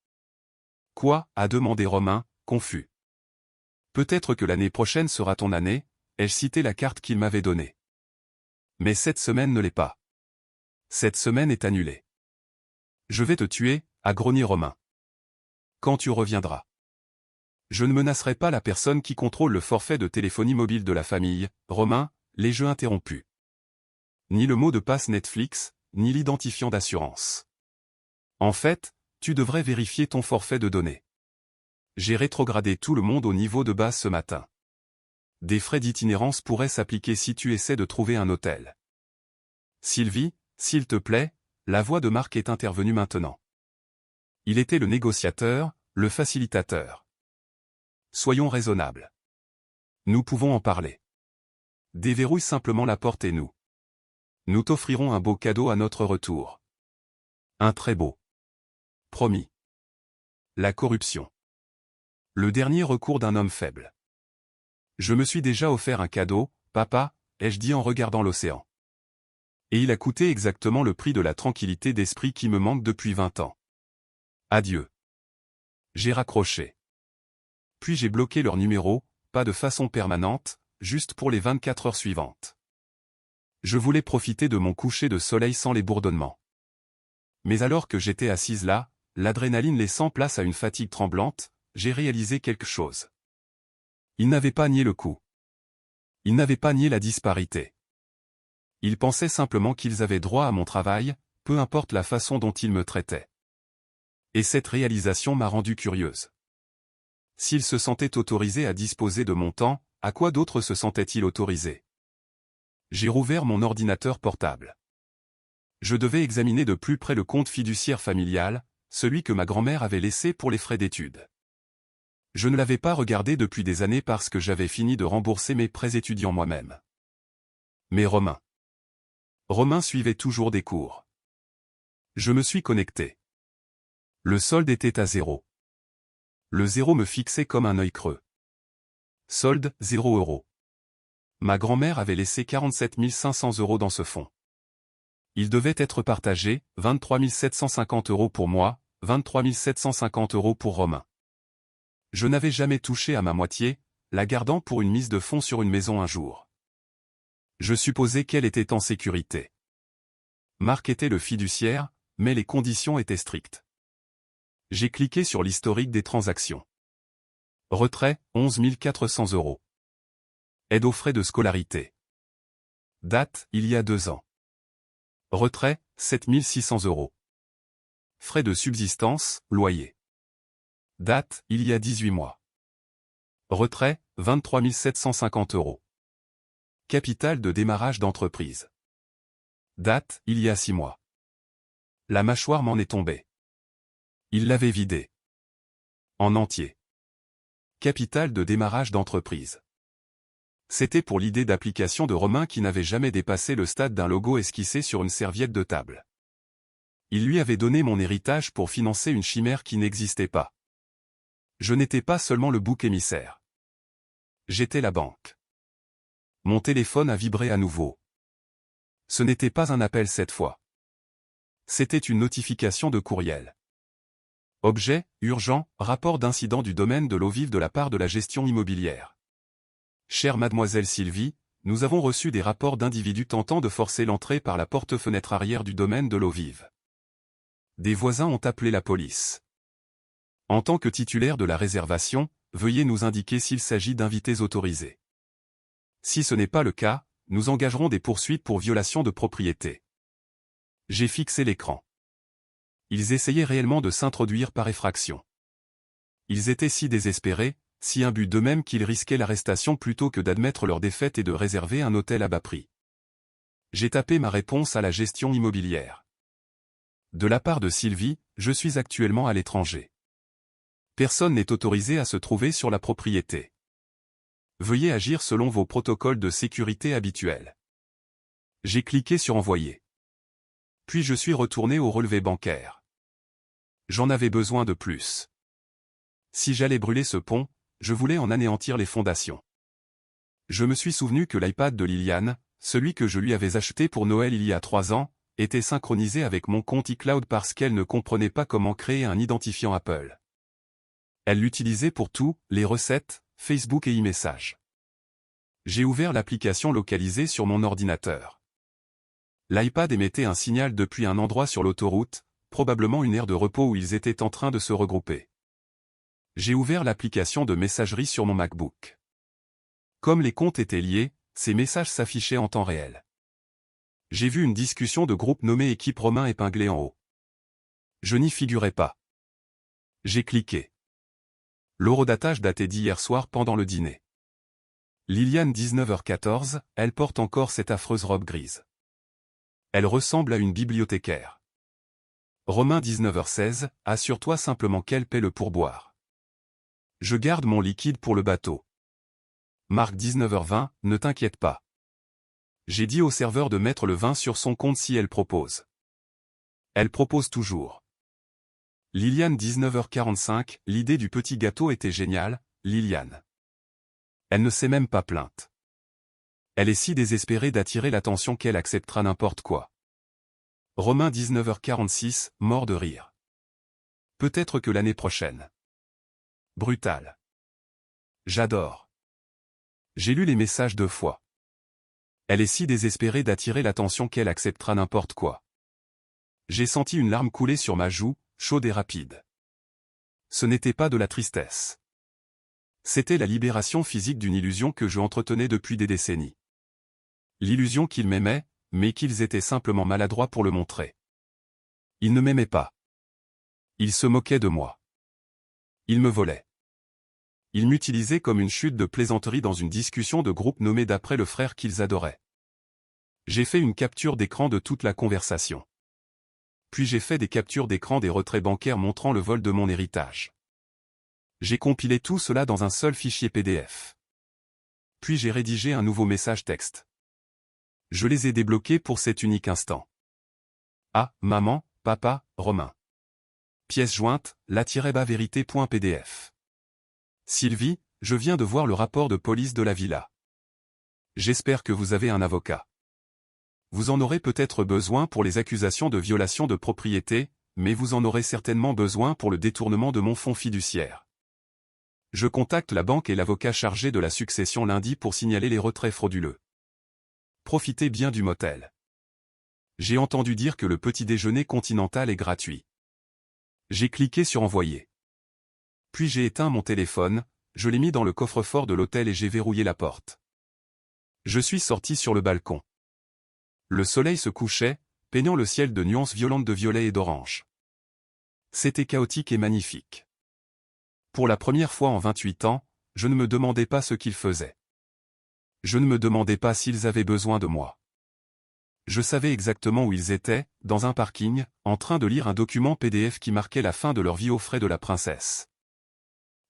Speaker 1: Quoi? A demandé Romain, confus. Peut-être que l'année prochaine sera ton année, ai-je cité la carte qu'il m'avait donnée. Mais cette semaine ne l'est pas. Cette semaine est annulée. Je vais te tuer, a grogné Romain. Quand tu reviendras. Je ne menacerai pas la personne qui contrôle le forfait de téléphonie mobile de la famille, Romain, les jeux interrompus. Ni le mot de passe Netflix, ni l'identifiant d'assurance. En fait, tu devrais vérifier ton forfait de données. J'ai rétrogradé tout le monde au niveau de base ce matin. Des frais d'itinérance pourraient s'appliquer si tu essaies de trouver un hôtel. Sylvie, s'il te plaît, la voix de Marc est intervenue maintenant. Il était le négociateur, le facilitateur. Soyons raisonnables. Nous pouvons en parler. Déverrouille simplement la porte et nous t'offrirons un beau cadeau à notre retour. Un très beau. Promis. La corruption. Le dernier recours d'un homme faible. Je me suis déjà offert un cadeau, papa, ai-je dit en regardant l'océan. Et il a coûté exactement le prix de la tranquillité d'esprit qui me manque depuis 20 ans. Adieu. J'ai raccroché. Puis j'ai bloqué leur numéro, pas de façon permanente, juste pour les 24 heures suivantes. Je voulais profiter de mon coucher de soleil sans les bourdonnements. Mais alors que j'étais assise là, l'adrénaline laissant place à une fatigue tremblante, j'ai réalisé quelque chose. Ils n'avaient pas nié le coup. Ils n'avaient pas nié la disparité. Ils pensaient simplement qu'ils avaient droit à mon travail, peu importe la façon dont ils me traitaient. Et cette réalisation m'a rendue curieuse. S'ils se sentaient autorisés à disposer de mon temps, à quoi d'autre se sentaient-ils autorisés? J'ai rouvert mon ordinateur portable. Je devais examiner de plus près le compte fiduciaire familial, celui que ma grand-mère avait laissé pour les frais d'études. Je ne l'avais pas regardé depuis des années parce que j'avais fini de rembourser mes prêts étudiants moi-même. Mais Romain suivait toujours des cours. Je me suis connecté. Le solde était à 0. Le 0 me fixait comme un œil creux. Solde, 0 €. Ma grand-mère avait laissé 47 500 € dans ce fonds. Il devait être partagé, 23 750 € pour moi, 23 750 € pour Romain. Je n'avais jamais touché à ma moitié, la gardant pour une mise de fonds sur une maison un jour. Je supposais qu'elle était en sécurité. Marc était le fiduciaire, mais les conditions étaient strictes. J'ai cliqué sur l'historique des transactions. Retrait, 11 400 €. Aide aux frais de scolarité. Date, il y a 2 ans. Retrait, 7 600 €. Frais de subsistance, loyer. Date, il y a 18 mois. Retrait, 23 750 €. Capital de démarrage d'entreprise. Date, il y a 6 mois. La mâchoire m'en est tombée. Il l'avait vidé. En entier. Capital de démarrage d'entreprise. C'était pour l'idée d'application de Romain qui n'avait jamais dépassé le stade d'un logo esquissé sur une serviette de table. Il lui avait donné mon héritage pour financer une chimère qui n'existait pas. Je n'étais pas seulement le bouc émissaire. J'étais la banque. Mon téléphone a vibré à nouveau. Ce n'était pas un appel cette fois. C'était une notification de courriel. Objet, urgent, rapport d'incident du domaine de l'eau vive de la part de la gestion immobilière. Chère mademoiselle Sylvie, nous avons reçu des rapports d'individus tentant de forcer l'entrée par la porte-fenêtre arrière du domaine de l'eau vive. Des voisins ont appelé la police. En tant que titulaire de la réservation, veuillez nous indiquer s'il s'agit d'invités autorisés. Si ce n'est pas le cas, nous engagerons des poursuites pour violation de propriété. J'ai fixé l'écran. Ils essayaient réellement de s'introduire par effraction. Ils étaient si désespérés, si imbus d'eux-mêmes qu'ils risquaient l'arrestation plutôt que d'admettre leur défaite et de réserver un hôtel à bas prix. J'ai tapé ma réponse à la gestion immobilière. De la part de Sylvie, je suis actuellement à l'étranger. Personne n'est autorisé à se trouver sur la propriété. Veuillez agir selon vos protocoles de sécurité habituels. J'ai cliqué sur Envoyer. Puis je suis retourné au relevé bancaire. J'en avais besoin de plus. Si j'allais brûler ce pont, je voulais en anéantir les fondations. Je me suis souvenu que l'iPad de Liliane, celui que je lui avais acheté pour Noël il y a 3 ans, était synchronisé avec mon compte iCloud parce qu'elle ne comprenait pas comment créer un identifiant Apple. Elle l'utilisait pour tout, les recettes, Facebook et e-messages. J'ai ouvert l'application localisée sur mon ordinateur. L'iPad émettait un signal depuis un endroit sur l'autoroute, probablement une aire de repos où ils étaient en train de se regrouper. J'ai ouvert l'application de messagerie sur mon MacBook. Comme les comptes étaient liés, ces messages s'affichaient en temps réel. J'ai vu une discussion de groupe nommée Équipe Romain épinglée en haut. Je n'y figurais pas. J'ai cliqué. L'horodatage datait d'hier soir pendant le dîner. Liliane 19h14, elle porte encore cette affreuse robe grise. Elle ressemble à une bibliothécaire. Romain 19h16, assure-toi simplement qu'elle paie le pourboire. Je garde mon liquide pour le bateau. Marc 19h20, ne t'inquiète pas. J'ai dit au serveur de mettre le vin sur son compte si elle propose. Elle propose toujours. Liliane 19h45, l'idée du petit gâteau était géniale, Liliane. Elle ne s'est même pas plainte. Elle est si désespérée d'attirer l'attention qu'elle acceptera n'importe quoi. Romain 19h46, mort de rire. Peut-être que l'année prochaine. Brutal. J'adore. J'ai lu les messages 2 fois. Elle est si désespérée d'attirer l'attention qu'elle acceptera n'importe quoi. J'ai senti une larme couler sur ma joue, chaude et rapide. Ce n'était pas de la tristesse. C'était la libération physique d'une illusion que je entretenais depuis des décennies. L'illusion qu'ils m'aimaient, mais qu'ils étaient simplement maladroits pour le montrer. Ils ne m'aimaient pas. Ils se moquaient de moi. Ils me volaient. Ils m'utilisaient comme une chute de plaisanterie dans une discussion de groupe nommée d'après le frère qu'ils adoraient. J'ai fait une capture d'écran de toute la conversation. Puis j'ai fait des captures d'écran des retraits bancaires montrant le vol de mon héritage. J'ai compilé tout cela dans un seul fichier PDF. Puis j'ai rédigé un nouveau message texte. Je les ai débloqués pour cet unique instant. Ah, maman, papa, Romain. Pièce jointe, la-vérité.pdf. Sylvie, je viens de voir le rapport de police de la villa. J'espère que vous avez un avocat. Vous en aurez peut-être besoin pour les accusations de violation de propriété, mais vous en aurez certainement besoin pour le détournement de mon fonds fiduciaire. Je contacte la banque et l'avocat chargé de la succession lundi pour signaler les retraits frauduleux. Profitez bien du motel. J'ai entendu dire que le petit déjeuner continental est gratuit. J'ai cliqué sur envoyer. Puis j'ai éteint mon téléphone, je l'ai mis dans le coffre-fort de l'hôtel et j'ai verrouillé la porte. Je suis sorti sur le balcon. Le soleil se couchait, peignant le ciel de nuances violentes de violet et d'orange. C'était chaotique et magnifique. Pour la première fois en 28 ans, je ne me demandais pas ce qu'ils faisaient. Je ne me demandais pas s'ils avaient besoin de moi. Je savais exactement où ils étaient, dans un parking, en train de lire un document PDF qui marquait la fin de leur vie aux frais de la princesse.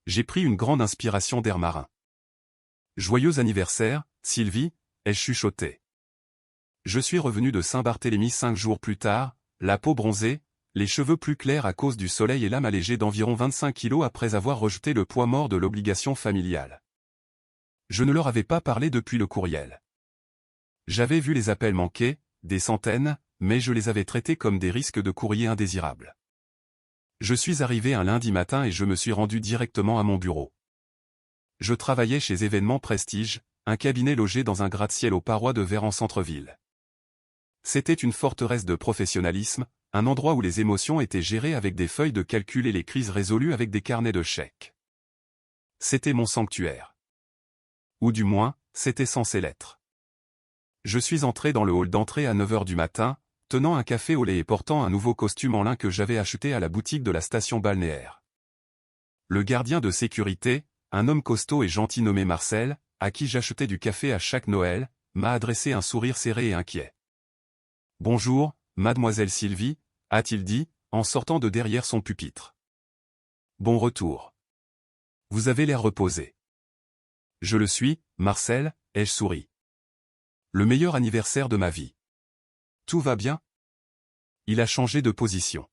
Speaker 1: J'ai pris une grande inspiration d'air marin. Joyeux anniversaire, Sylvie, ai-je chuchoté. Je suis revenu de Saint-Barthélemy 5 jours plus tard, la peau bronzée, les cheveux plus clairs à cause du soleil et l'âme allégée d'environ 25 kilos après avoir rejeté le poids mort de l'obligation familiale. Je ne leur avais pas parlé depuis le courriel. J'avais vu les appels manqués, des centaines, mais je les avais traités comme des risques de courrier indésirables. Je suis arrivé un lundi matin et je me suis rendu directement à mon bureau. Je travaillais chez Événements Prestige, un cabinet logé dans un gratte-ciel aux parois de verre en centre-ville. C'était une forteresse de professionnalisme, un endroit où les émotions étaient gérées avec des feuilles de calcul et les crises résolues avec des carnets de chèques. C'était mon sanctuaire. Ou du moins, c'était censé l'être. Je suis entré dans le hall d'entrée à 9h du matin, tenant un café au lait et portant un nouveau costume en lin que j'avais acheté à la boutique de la station balnéaire. Le gardien de sécurité, un homme costaud et gentil nommé Marcel, à qui j'achetais du café à chaque Noël, m'a adressé un sourire serré et inquiet. « Bonjour, mademoiselle Sylvie », a-t-il dit, en sortant de derrière son pupitre. « Bon retour. Vous avez l'air reposé. »« Je le suis, Marcel », ai-je souri. « Le meilleur anniversaire de ma vie. »« Tout va bien ?» Il a changé de position.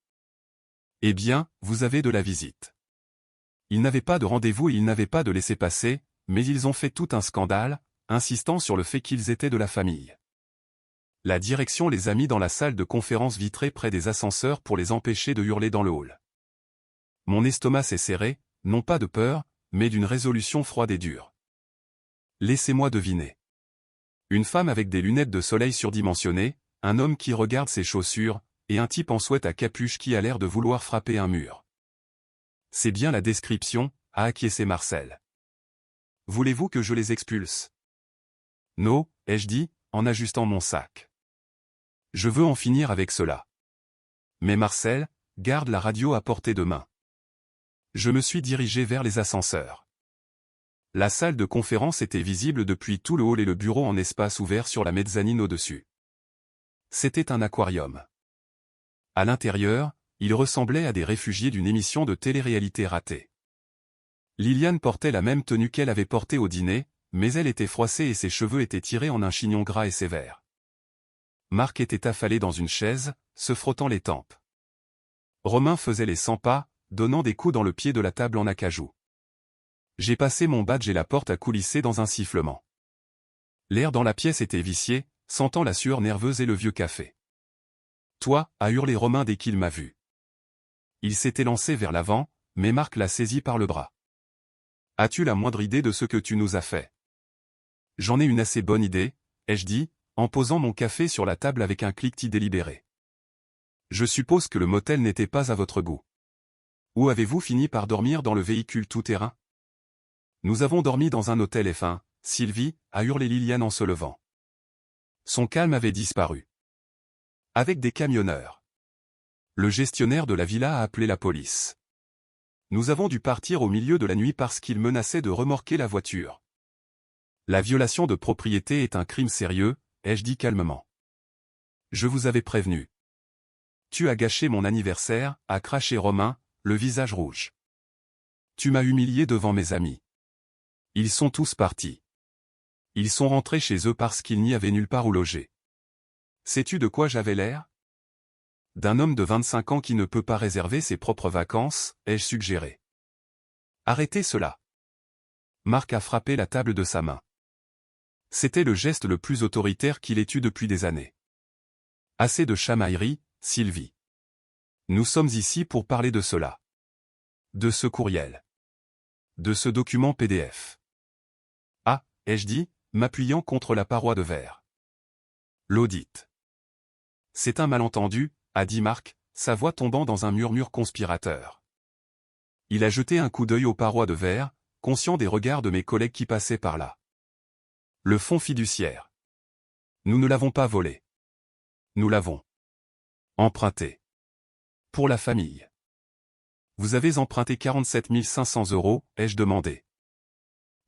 Speaker 1: « Eh bien, vous avez de la visite. » Ils n'avaient pas de rendez-vous et ils n'avaient pas de laissez-passer, mais ils ont fait tout un scandale, insistant sur le fait qu'ils étaient de la famille. La direction les a mis dans la salle de conférence vitrée près des ascenseurs pour les empêcher de hurler dans le hall. Mon estomac s'est serré, non pas de peur, mais d'une résolution froide et dure. Laissez-moi deviner. Une femme avec des lunettes de soleil surdimensionnées, un homme qui regarde ses chaussures, et un type en sweat à capuche qui a l'air de vouloir frapper un mur. C'est bien la description, a acquiescé Marcel. Voulez-vous que je les expulse? Non, ai-je dit, en ajustant mon sac. Je veux en finir avec cela. Mais Marcel, garde la radio à portée de main. Je me suis dirigé vers les ascenseurs. La salle de conférence était visible depuis tout le hall et le bureau en espace ouvert sur la mezzanine au-dessus. C'était un aquarium. À l'intérieur, il ressemblait à des réfugiés d'une émission de télé-réalité ratée. Liliane portait la même tenue qu'elle avait portée au dîner, mais elle était froissée et ses cheveux étaient tirés en un chignon gras et sévère. Marc était affalé dans une chaise, se frottant les tempes. Romain faisait les 100 pas, donnant des coups dans le pied de la table en acajou. J'ai passé mon badge et la porte a coulissé dans un sifflement. L'air dans la pièce était vicié, sentant la sueur nerveuse et le vieux café. « Toi » a hurlé Romain dès qu'il m'a vu. Il s'était lancé vers l'avant, mais Marc l'a saisi par le bras. « As-tu la moindre idée de ce que tu nous as fait ?»« J'en ai une assez bonne idée, » ai-je dit, en posant mon café sur la table avec un cliquetis délibéré. « Je suppose que le motel n'était pas à votre goût. Où avez-vous fini par dormir dans le véhicule tout-terrain ? » Nous avons dormi dans un hôtel F1, Sylvie, a hurlé Liliane en se levant. Son calme avait disparu. Avec des camionneurs. Le gestionnaire de la villa a appelé la police. Nous avons dû partir au milieu de la nuit parce qu'il menaçait de remorquer la voiture. La violation de propriété est un crime sérieux, ai-je dit calmement. Je vous avais prévenu. Tu as gâché mon anniversaire, a craché Romain, le visage rouge. Tu m'as humilié devant mes amis. Ils sont tous partis. Ils sont rentrés chez eux parce qu'il n'y avait nulle part où loger. Sais-tu de quoi j'avais l'air ? D'un homme de 25 ans qui ne peut pas réserver ses propres vacances, ai-je suggéré. Arrêtez cela. Marc a frappé la table de sa main. C'était le geste le plus autoritaire qu'il ait eu depuis des années. Assez de chamaillerie, Sylvie. Nous sommes ici pour parler de cela. De ce courriel. De ce document PDF. Ah, ai-je dit, m'appuyant contre la paroi de verre. L'audit. C'est un malentendu, a dit Marc, sa voix tombant dans un murmure conspirateur. Il a jeté un coup d'œil aux parois de verre, conscient des regards de mes collègues qui passaient par là. Le fonds fiduciaire. Nous ne l'avons pas volé. Nous l'avons emprunté. Pour la famille. Vous avez emprunté 47 500 €, ai-je demandé.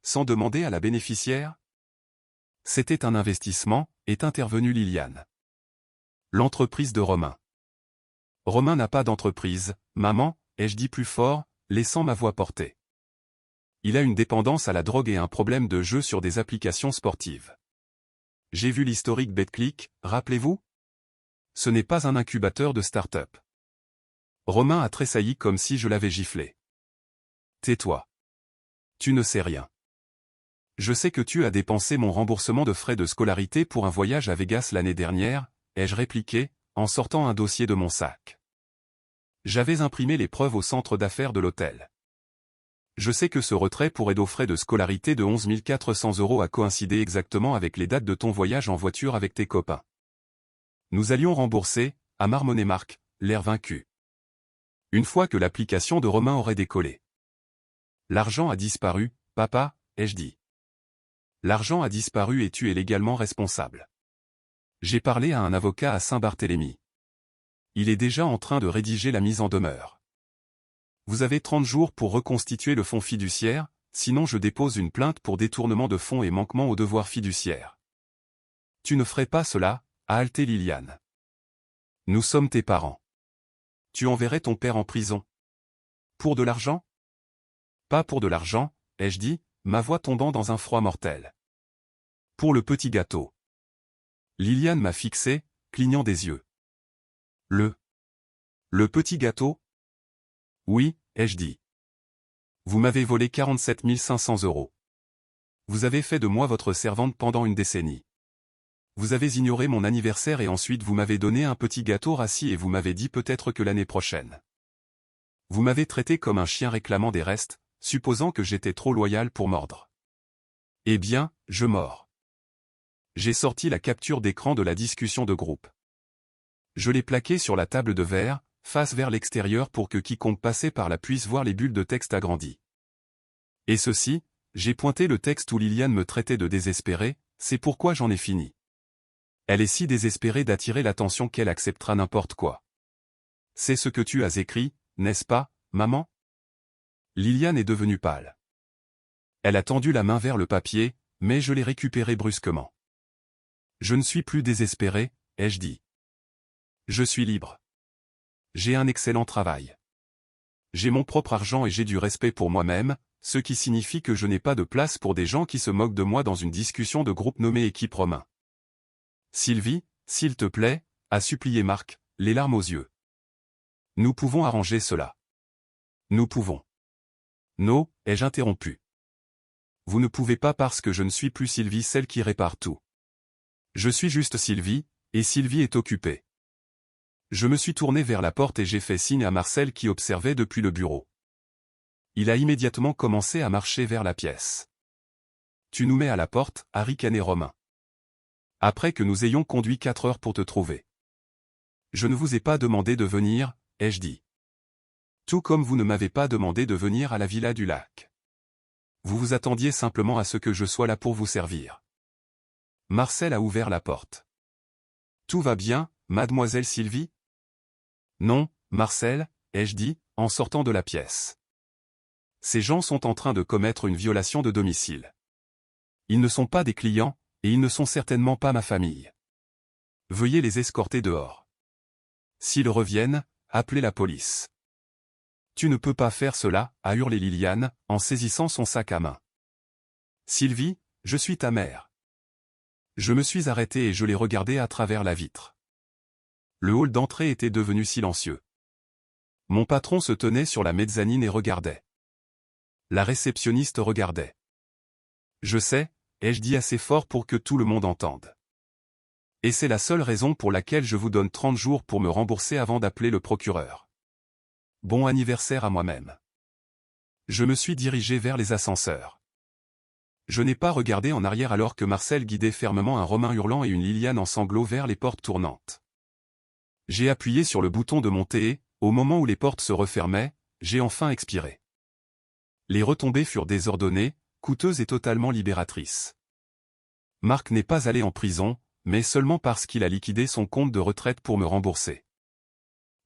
Speaker 1: Sans demander à la bénéficiaire ? C'était un investissement, est intervenue Liliane. L'entreprise de Romain. Romain n'a pas d'entreprise, maman, ai-je dit plus fort, laissant ma voix porter. Il a une dépendance à la drogue et un problème de jeu sur des applications sportives. J'ai vu l'historique BetClick, rappelez-vous ? Ce n'est pas un incubateur de start-up. Romain a tressailli comme si je l'avais giflé. Tais-toi. Tu ne sais rien. Je sais que tu as dépensé mon remboursement de frais de scolarité pour un voyage à Vegas l'année dernière, ai-je répliqué, en sortant un dossier de mon sac. J'avais imprimé les preuves au centre d'affaires de l'hôtel. Je sais que ce retrait pour aide aux frais de scolarité de 11 400 € a coïncidé exactement avec les dates de ton voyage en voiture avec tes copains. Nous allions rembourser, a marmonné Marc, l'air vaincu. Une fois que l'application de Romain aurait décollé. L'argent a disparu, papa, ai-je dit. L'argent a disparu et tu es légalement responsable. J'ai parlé à un avocat à Saint-Barthélemy. Il est déjà en train de rédiger la mise en demeure. Vous avez 30 jours pour reconstituer le fonds fiduciaire, sinon je dépose une plainte pour détournement de fonds et manquement aux devoirs fiduciaires. Tu ne ferais pas cela, a haleté Liliane. Nous sommes tes parents. Tu enverrais ton père en prison. Pour de l'argent ? Pas pour de l'argent, ai-je dit, ma voix tombant dans un froid mortel. Pour le petit gâteau. Liliane m'a fixé, clignant des yeux. Le petit gâteau ? Oui, ai-je dit. Vous m'avez volé 47 500 €. Vous avez fait de moi votre servante pendant une décennie. Vous avez ignoré mon anniversaire et ensuite vous m'avez donné un petit gâteau rassis et vous m'avez dit peut-être que l'année prochaine. Vous m'avez traité comme un chien réclamant des restes, supposant que j'étais trop loyal pour mordre. Eh bien, je mords. J'ai sorti la capture d'écran de la discussion de groupe. Je l'ai plaquée sur la table de verre, face vers l'extérieur pour que quiconque passait par là puisse voir les bulles de texte agrandies. Et ceci, j'ai pointé le texte où Liliane me traitait de désespéré, c'est pourquoi j'en ai fini. Elle est si désespérée d'attirer l'attention qu'elle acceptera n'importe quoi. C'est ce que tu as écrit, n'est-ce pas, maman ? Liliane est devenue pâle. Elle a tendu la main vers le papier, mais je l'ai récupéré brusquement. Je ne suis plus désespéré, ai-je dit. Je suis libre. J'ai un excellent travail. J'ai mon propre argent et j'ai du respect pour moi-même, ce qui signifie que je n'ai pas de place pour des gens qui se moquent de moi dans une discussion de groupe nommée équipe Romain. Sylvie, s'il te plaît, a supplié Marc, les larmes aux yeux. Nous pouvons arranger cela. Nous pouvons. Non, ai-je interrompu. Vous ne pouvez pas parce que je ne suis plus Sylvie celle qui répare tout. Je suis juste Sylvie, et Sylvie est occupée. Je me suis tourné vers la porte et j'ai fait signe à Marcel qui observait depuis le bureau. Il a immédiatement commencé à marcher vers la pièce. Tu nous mets à la porte, a ricané Romain. Après que nous ayons conduit 4 heures pour te trouver. Je ne vous ai pas demandé de venir, ai-je dit. Tout comme vous ne m'avez pas demandé de venir à la villa du lac. Vous vous attendiez simplement à ce que je sois là pour vous servir. Marcel a ouvert la porte. Tout va bien, mademoiselle Sylvie? Non, Marcel, ai-je dit, en sortant de la pièce. Ces gens sont en train de commettre une violation de domicile. Ils ne sont pas des clients, et ils ne sont certainement pas ma famille. Veuillez les escorter dehors. S'ils reviennent, appelez la police. Tu ne peux pas faire cela, a hurlé Liliane, en saisissant son sac à main. Sylvie, je suis ta mère. Je me suis arrêté et je l'ai regardé à travers la vitre. Le hall d'entrée était devenu silencieux. Mon patron se tenait sur la mezzanine et regardait. La réceptionniste regardait. Je sais, ai-je dit assez fort pour que tout le monde entende. Et c'est la seule raison pour laquelle je vous donne 30 jours pour me rembourser avant d'appeler le procureur. Bon anniversaire à moi-même. Je me suis dirigé vers les ascenseurs. Je n'ai pas regardé en arrière alors que Marcel guidait fermement un Romain hurlant et une Liliane en sanglots vers les portes tournantes. J'ai appuyé sur le bouton de monter et, au moment où les portes se refermaient, j'ai enfin expiré. Les retombées furent désordonnées, coûteuses et totalement libératrices. Marc n'est pas allé en prison, mais seulement parce qu'il a liquidé son compte de retraite pour me rembourser.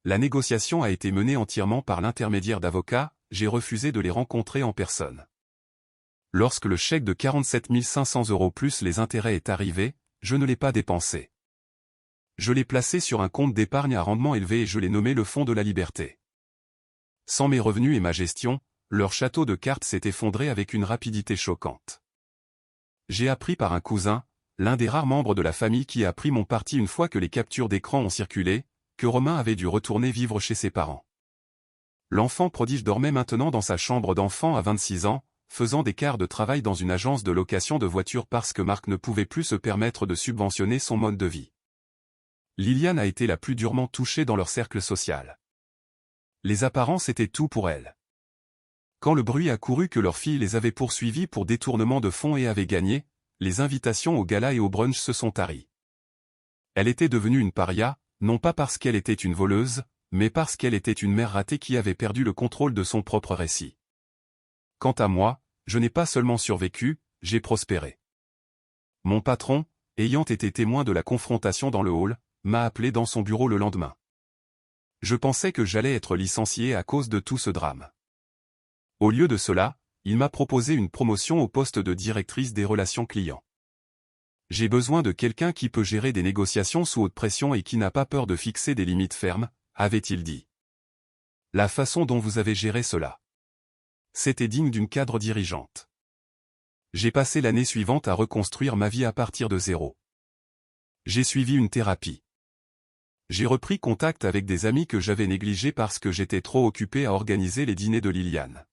Speaker 1: La négociation a été menée entièrement par l'intermédiaire d'avocats, j'ai refusé de les rencontrer en personne. Lorsque le chèque de 47 500 € plus les intérêts est arrivé, je ne l'ai pas dépensé. Je l'ai placé sur un compte d'épargne à rendement élevé et je l'ai nommé le Fonds de la Liberté. Sans mes revenus et ma gestion, leur château de cartes s'est effondré avec une rapidité choquante. J'ai appris par un cousin, l'un des rares membres de la famille qui a pris mon parti une fois que les captures d'écran ont circulé, que Romain avait dû retourner vivre chez ses parents. L'enfant prodige dormait maintenant dans sa chambre d'enfant à 26 ans, faisant des quarts de travail dans une agence de location de voitures parce que Marc ne pouvait plus se permettre de subventionner son mode de vie. Liliane a été la plus durement touchée dans leur cercle social. Les apparences étaient tout pour elle. Quand le bruit a couru que leur fille les avait poursuivis pour détournement de fonds et avait gagné, les invitations au gala et au brunch se sont taries. Elle était devenue une paria, non pas parce qu'elle était une voleuse, mais parce qu'elle était une mère ratée qui avait perdu le contrôle de son propre récit. Quant à moi, je n'ai pas seulement survécu, j'ai prospéré. Mon patron, ayant été témoin de la confrontation dans le hall, m'a appelé dans son bureau le lendemain. Je pensais que j'allais être licencié à cause de tout ce drame. Au lieu de cela, il m'a proposé une promotion au poste de directrice des relations clients. J'ai besoin de quelqu'un qui peut gérer des négociations sous haute pression et qui n'a pas peur de fixer des limites fermes, avait-il dit. La façon dont vous avez géré cela. C'était digne d'une cadre dirigeante. J'ai passé l'année suivante à reconstruire ma vie à partir de zéro. J'ai suivi une thérapie. J'ai repris contact avec des amis que j'avais négligés parce que j'étais trop occupé à organiser les dîners de Liliane.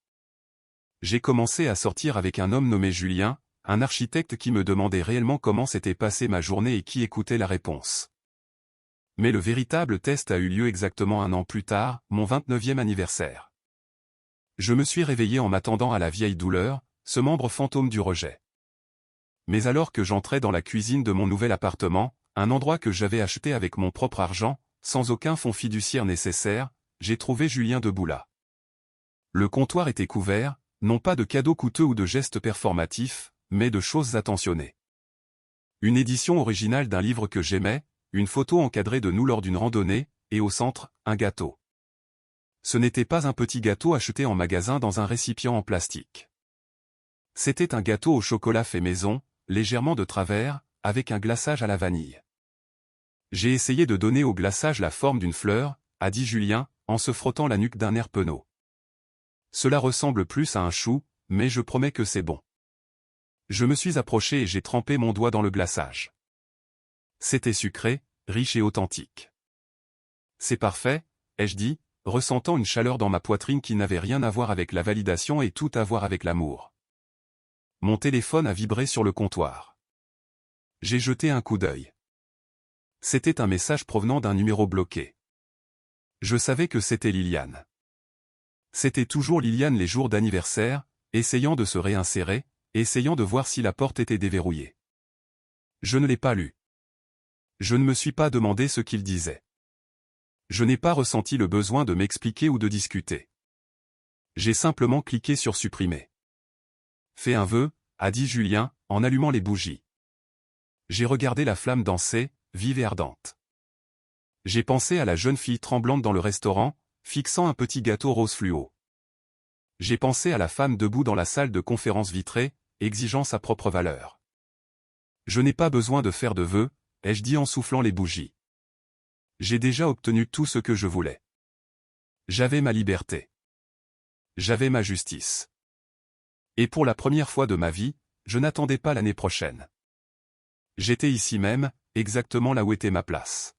Speaker 1: J'ai commencé à sortir avec un homme nommé Julien, un architecte qui me demandait réellement comment s'était passée ma journée et qui écoutait la réponse. Mais le véritable test a eu lieu exactement 1 an plus tard, mon 29e anniversaire. Je me suis réveillé en m'attendant à la vieille douleur, ce membre fantôme du rejet. Mais alors que j'entrais dans la cuisine de mon nouvel appartement, un endroit que j'avais acheté avec mon propre argent, sans aucun fonds fiduciaire nécessaire, j'ai trouvé Julien debout là. Le comptoir était couvert, non pas de cadeaux coûteux ou de gestes performatifs, mais de choses attentionnées. Une édition originale d'un livre que j'aimais, une photo encadrée de nous lors d'une randonnée, et au centre, un gâteau. Ce n'était pas un petit gâteau acheté en magasin dans un récipient en plastique. C'était un gâteau au chocolat fait maison, légèrement de travers, avec un glaçage à la vanille. J'ai essayé de donner au glaçage la forme d'une fleur, a dit Julien, en se frottant la nuque d'un air penaud. Cela ressemble plus à un chou, mais je promets que c'est bon. Je me suis approché et j'ai trempé mon doigt dans le glaçage. C'était sucré, riche et authentique. C'est parfait, ai-je dit, ressentant une chaleur dans ma poitrine qui n'avait rien à voir avec la validation et tout à voir avec l'amour. Mon téléphone a vibré sur le comptoir. J'ai jeté un coup d'œil. C'était un message provenant d'un numéro bloqué. Je savais que c'était Liliane. C'était toujours Liliane les jours d'anniversaire, essayant de se réinsérer, essayant de voir si la porte était déverrouillée. Je ne l'ai pas lu. Je ne me suis pas demandé ce qu'il disait. Je n'ai pas ressenti le besoin de m'expliquer ou de discuter. J'ai simplement cliqué sur supprimer. Fais un vœu, a dit Julien, en allumant les bougies. J'ai regardé la flamme danser, vive et ardente. J'ai pensé à la jeune fille tremblante dans le restaurant, fixant un petit gâteau rose fluo. J'ai pensé à la femme debout dans la salle de conférence vitrée, exigeant sa propre valeur. Je n'ai pas besoin de faire de vœux, ai-je dit en soufflant les bougies. J'ai déjà obtenu tout ce que je voulais. J'avais ma liberté. J'avais ma justice. Et pour la première fois de ma vie, je n'attendais pas l'année prochaine. J'étais ici même, exactement là où était ma place.